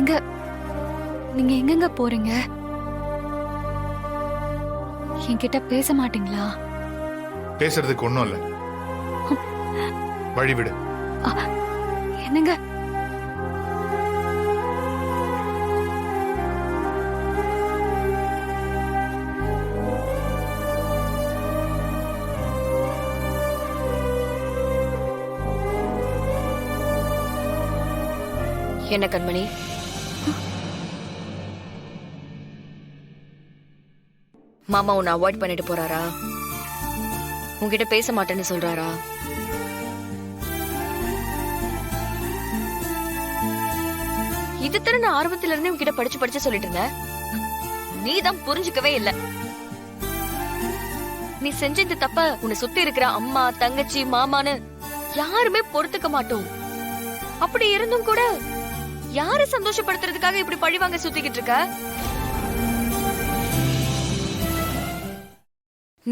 எங்க நீங்க எங்கெங்க போறீங்க? என்கிட்ட பேச மாட்டீங்களா? பேசுறதுக்கு ஒண்ணும் இல்ல, வழி விடு. என்னங்க? என்ன கண்மணி, மாமா உன்னை அவாய்ட் பண்ணிட்டு போறாரா? உன்கிட்ட பேச மாட்டேன்னு சொல்றாரா? இது தர நான் ஆர்வத்துல இருந்து உன்கிட்ட படிச்சு படிச்சு சொல்லிட்டு இருந்தேன். நீ தான் புரிஞ்சுக்கவே இல்ல. நீ செஞ்ச இந்த தப்ப உன்னை சுத்தி இருக்கிற அம்மா, தங்கச்சி, மாமான்னு யாருமே பொறுத்துக்க மாட்டோம். அப்படி இருந்தும் கூட யாரை சந்தோஷப்படுத்துறதுக்காக இப்படி பழிவாங்க சுத்திக்கிட்டு இருக்க?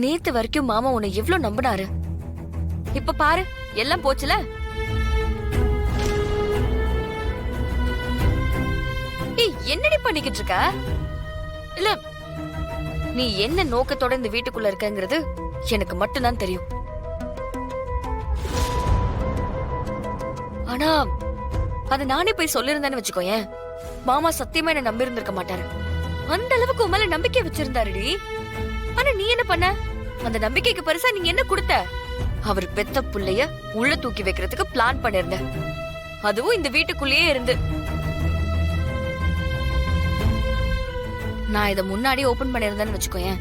நேத்து வரைக்கும் மாமா உன்னை எவ்வளவு நம்பினாரு. இப்ப பாரு, எல்லாம் போச்சுல. என்னடி பண்ணிக்கிட்டு இருக்க? இல்ல, நீ என்ன நோக்கத்தோட இந்த வீட்டுக்குள்ள இருக்கங்கிறது எனக்கு மட்டும்தான் தெரியும். ஆனா அத நானே போய் சொல்லிருந்தேன்னு வச்சுக்கோயேன், மாமா சத்தியமா என்ன நம்பி இருந்திருக்க மாட்டாரு. அந்த அளவுக்கு உன் மேல நம்பிக்கை வச்சிருந்தாருடி. ஆனா நீ என்ன பண்ண? அந்த நம்பிக்கைக்கு பெருசா நீங்க என்ன கொடுத்த? அவர் பெத்த புள்ளைய உள்ள தூக்கி வைக்கிறதுக்கு பிளான் பண்ணிருந்த, அதுவும் இந்த வீட்டுக்குள்ளேயே இருந்து. நான் இத முன்னாடி ஓபன் பண்ணிருந்தேன்னு வச்சுக்கோயேன்,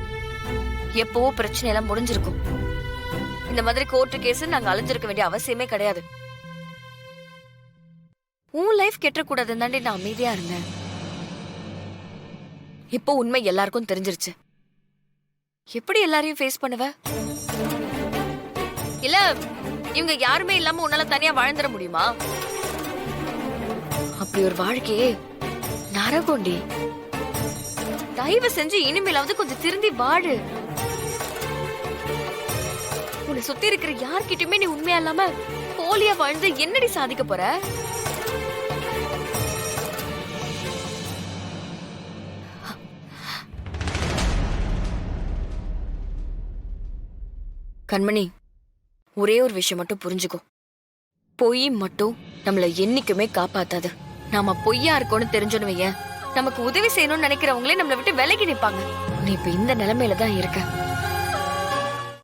எப்பவோ பிரச்சனை எல்லாம் முடிஞ்சிருக்கும். இந்த மாதிரி கோர்ட்டு கேஸ் நாங்க அலைஞ்சிருக்க வேண்டிய அவசியமே கிடையாது. உன் லைஃப் கெட்டக்கூடாதுன்னு தாண்டி நான் அமைதியா இருந்தேன். இப்போ உண்மை எல்லாருக்கும் தெரிஞ்சிருச்சு. எப்படி எல்லாரையும் ஃபேஸ் பண்ணுவ? இல்ல, இவங்க யாருமே இல்லாம உன்னால தனியா வாழ்ந்துட முடியுமா? அப்படி ஒரு வாழ்க்கையே நரகோண்டி. தயவு செஞ்சு இனிமேலாவது கொஞ்சம் திருந்தி வாழு. உன்னை சுத்தி இருக்கிற யார்கிட்டயுமே நீ உண்மையா இல்லாம போலியா வாழ்ந்து என்னடி சாதிக்க போற? கண்மணி, ஒரே ஒரு விஷயம் மட்டும் புரிஞ்சுக்கோ. பொய் மட்டும் நம்மள என்னைக்குமே காப்பாத்தாது. நாம பொய்யா இருக்கோம்னு தெரிஞ்சோன்னு வையேன், நமக்கு உதவி செய்யணும்னு நினைக்கிறவங்களே நம்மளை விட்டு விலகி நிப்பாங்க. நீ இப்ப இந்த நிலைமையில தான் இருக்க.